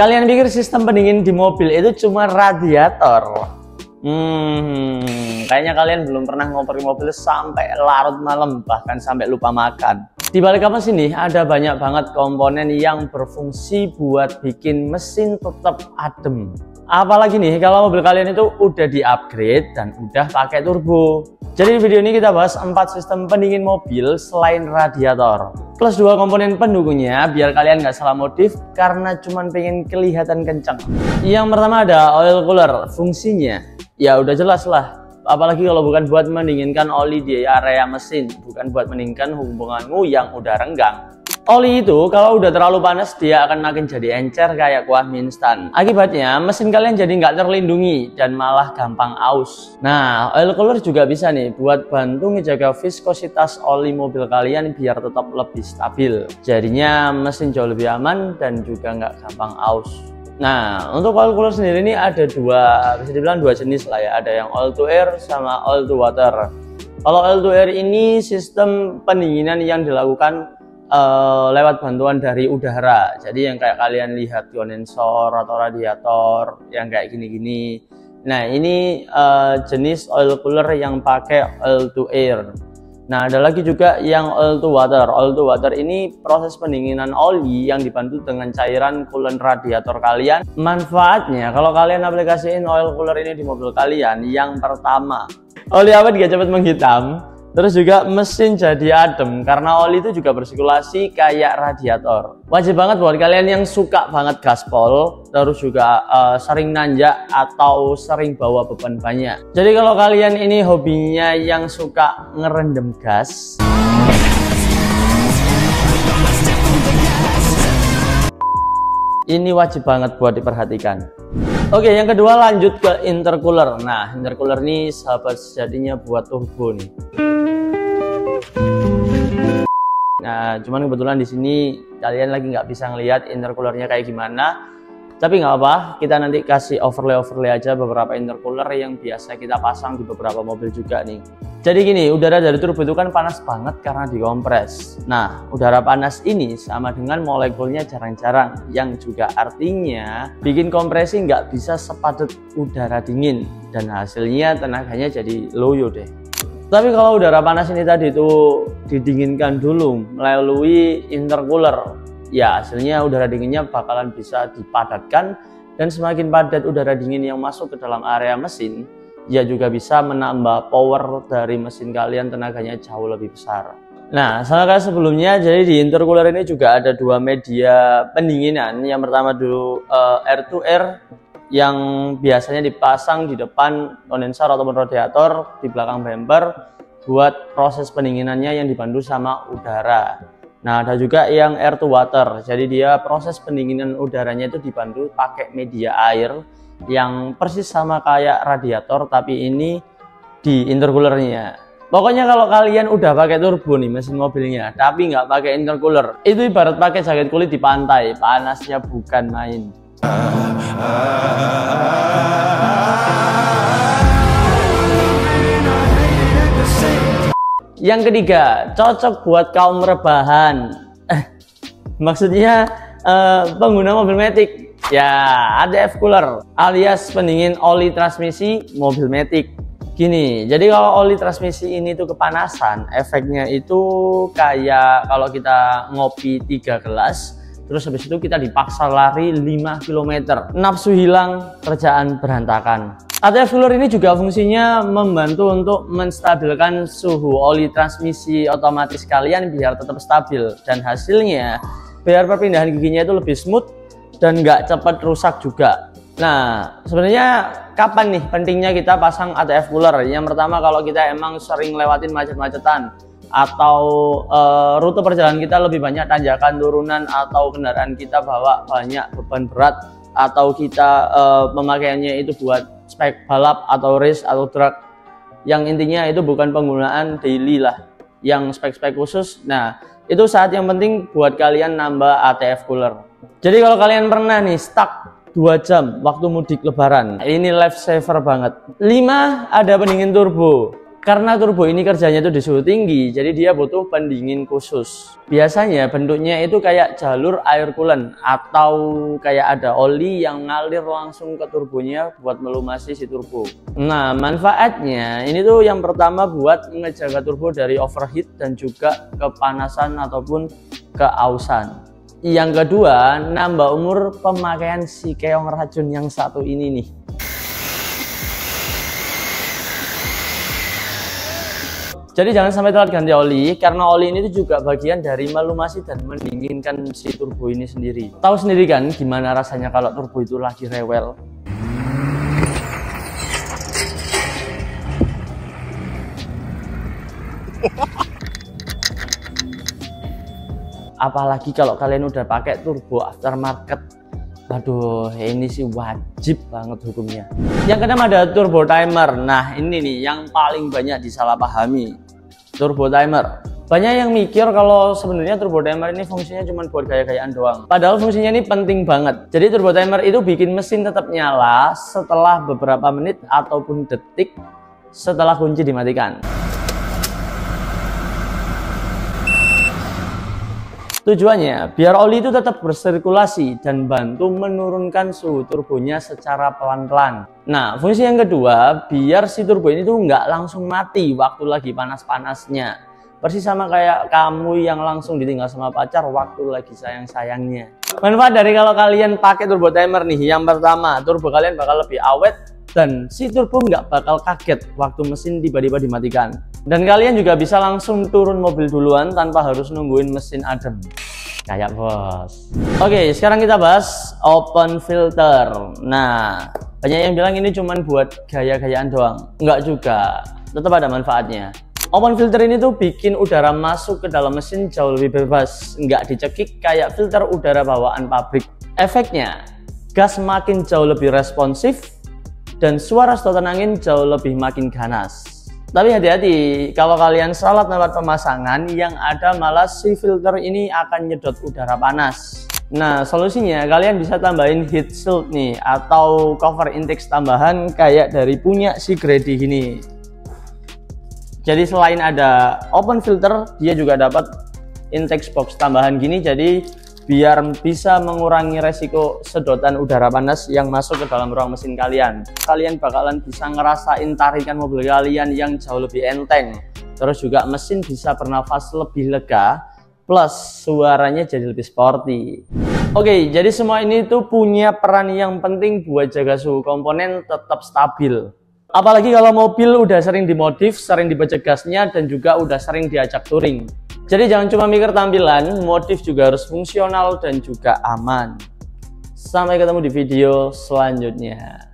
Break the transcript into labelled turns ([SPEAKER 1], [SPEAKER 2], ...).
[SPEAKER 1] Kalian pikir sistem pendingin di mobil itu cuma radiator? Kayaknya kalian belum pernah ngoper mobil sampai larut malam, bahkan sampai lupa makan. Di balik mesin ini ada banyak banget komponen yang berfungsi buat bikin mesin tetap adem. Apalagi nih kalau mobil kalian itu udah di-upgrade dan udah pakai turbo. Jadi di video ini kita bahas 4 sistem pendingin mobil selain radiator, plus 2 komponen pendukungnya biar kalian nggak salah modif karena cuman pengen kelihatan kencang. Yang pertama ada oil cooler. Fungsinya ya udah jelas lah, apalagi kalau bukan buat mendinginkan oli di area mesin, bukan buat mendinginkan hubunganmu yang udah renggang. Oli itu kalau udah terlalu panas dia akan makin jadi encer kayak kuah mie instan. Akibatnya mesin kalian jadi nggak terlindungi dan malah gampang aus. Nah, oil cooler juga bisa nih buat bantu ngejaga viskositas oli mobil kalian biar tetap lebih stabil. Jadinya mesin jauh lebih aman dan juga nggak gampang aus. Nah, untuk oil cooler sendiri ini ada bisa dibilang dua jenis lah ya. Ada yang oil to air sama oil to water. Kalau oil to air ini sistem pendinginan yang dilakukan lewat bantuan dari udara. Jadi yang kayak kalian lihat kondensor atau radiator yang kayak gini-gini. Nah, ini jenis oil cooler yang pakai oil to air. Nah, ada lagi juga yang oil to water. Oil to water ini proses pendinginan oli yang dibantu dengan cairan coolant radiator kalian. Manfaatnya kalau kalian aplikasiin oil cooler ini di mobil kalian, yang pertama, oli awet gak cepat menghitam. Terus juga mesin jadi adem karena oli itu juga bersirkulasi kayak radiator. Wajib banget buat kalian yang suka banget gaspol, terus juga sering nanjak atau sering bawa beban banyak. Jadi kalau kalian ini hobinya yang suka ngerendam gas, ini wajib banget buat diperhatikan. Oke, yang kedua lanjut ke intercooler. Nah, intercooler ini sahabat sejatinya buat turbo nih. Nah, cuman kebetulan di sini kalian lagi nggak bisa ngelihat intercoolernya kayak gimana. Tapi nggak apa, kita nanti kasih overlay aja beberapa intercooler yang biasa kita pasang di beberapa mobil juga nih. Jadi gini, udara dari turbo itu kan panas banget karena dikompres. Nah, udara panas ini sama dengan molekulnya jarang-jarang, yang juga artinya bikin kompresi nggak bisa sepadat udara dingin dan hasilnya tenaganya jadi loyo deh. Tapi kalau udara panas ini tadi itu didinginkan dulu melalui intercooler, ya hasilnya udara dinginnya bakalan bisa dipadatkan, dan semakin padat udara dingin yang masuk ke dalam area mesin, ya juga bisa menambah power dari mesin kalian, tenaganya jauh lebih besar. Nah, sama kayak sebelumnya, jadi di intercooler ini juga ada 2 media pendinginan. Yang pertama dulu air to air, yang biasanya dipasang di depan kondensor ataupun radiator, di belakang bumper, buat proses pendinginannya yang dibantu sama udara. Nah, ada juga yang air to water, jadi dia proses pendinginan udaranya itu dibantu pakai media air yang persis sama kayak radiator, tapi ini di intercoolernya. Pokoknya kalau kalian udah pakai turbo nih mesin mobilnya, tapi nggak pakai intercooler, itu ibarat pakai jaket kulit di pantai, panasnya bukan main. Yang ketiga, cocok buat kaum rebahan. Maksudnya pengguna mobil matic. Ya, ADF cooler alias pendingin oli transmisi mobil matic. Gini, jadi kalau oli transmisi ini tuh kepanasan, efeknya itu kayak kalau kita ngopi 3 gelas, terus habis itu kita dipaksa lari 5 km. Nafsu hilang, kerjaan berantakan. ATF cooler ini juga fungsinya membantu untuk menstabilkan suhu oli transmisi otomatis kalian biar tetap stabil, dan hasilnya biar perpindahan giginya itu lebih smooth dan nggak cepat rusak juga. Nah, sebenarnya kapan nih pentingnya kita pasang ATF cooler? Yang pertama, kalau kita emang sering lewatin macet-macetan atau rute perjalanan kita lebih banyak tanjakan, turunan, atau kendaraan kita bawa banyak beban berat, atau kita pemakaiannya itu buat spek balap atau race atau drag, yang intinya itu bukan penggunaan daily lah, yang spek-spek khusus. Nah, itu saat yang penting buat kalian nambah ATF cooler. Jadi kalau kalian pernah nih stuck 2 jam waktu mudik lebaran, ini life saver banget. 5, ada pendingin turbo. Karena turbo ini kerjanya itu di suhu tinggi, jadi dia butuh pendingin khusus. Biasanya bentuknya itu kayak jalur air coolant atau kayak ada oli yang ngalir langsung ke turbonya buat melumasi si turbo. Nah, manfaatnya ini tuh yang pertama buat menjaga turbo dari overheat dan juga kepanasan ataupun keausan. Yang kedua, nambah umur pemakaian si keong racun yang satu ini nih. Jadi jangan sampai telat ganti oli, karena oli ini tuh juga bagian dari melumasi dan mendinginkan si turbo ini sendiri. Tahu sendiri kan gimana rasanya kalau turbo itu lagi rewel. Apalagi kalau kalian udah pakai turbo aftermarket. Aduh, ini sih wajib banget hukumnya. Yang kedua ada turbo timer. Nah, ini nih yang paling banyak disalahpahami. Turbo timer. Banyak yang mikir kalau sebenarnya turbo timer ini fungsinya cuma buat gaya-gayaan doang. Padahal fungsinya ini penting banget. Jadi turbo timer itu bikin mesin tetap nyala setelah beberapa menit ataupun detik setelah kunci dimatikan. Tujuannya biar oli itu tetap bersirkulasi dan bantu menurunkan suhu turbonya secara pelan-pelan. Nah, fungsi yang kedua, biar si turbo ini tuh nggak langsung mati waktu lagi panas-panasnya. Persis sama kayak kamu yang langsung ditinggal sama pacar waktu lagi sayang-sayangnya. Manfaat dari kalau kalian pakai turbo timer nih, yang pertama, turbo kalian bakal lebih awet dan si turbo nggak bakal kaget waktu mesin tiba-tiba dimatikan. Dan kalian juga bisa langsung turun mobil duluan tanpa harus nungguin mesin adem. Kayak bos. Oke, sekarang kita bahas open filter. Nah, banyak yang bilang ini cuma buat gaya-gayaan doang. Enggak juga, tetap ada manfaatnya. Open filter ini tuh bikin udara masuk ke dalam mesin jauh lebih bebas. Enggak dicekik kayak filter udara bawaan pabrik. Efeknya, gas makin jauh lebih responsif dan suara sedotan angin jauh lebih makin ganas. Tapi hati-hati, kalau kalian salah tempat pemasangan, yang ada malah si filter ini akan nyedot udara panas. Nah, solusinya kalian bisa tambahin heat shield nih, atau cover intake tambahan kayak dari punya si Grady ini. Jadi selain ada open filter, dia juga dapat intake box tambahan gini, jadi biar bisa mengurangi resiko sedotan udara panas yang masuk ke dalam ruang mesin kalian. Kalian bakalan bisa ngerasain tarikan mobil kalian yang jauh lebih enteng. Terus juga mesin bisa bernafas lebih lega, plus suaranya jadi lebih sporty. Oke, jadi semua ini tuh punya peran yang penting buat jaga suhu komponen tetap stabil. Apalagi kalau mobil udah sering dimodif, sering dibajak gasnya, dan juga udah sering diajak touring. Jadi jangan cuma mikir tampilan, modif juga harus fungsional dan juga aman. Sampai ketemu di video selanjutnya.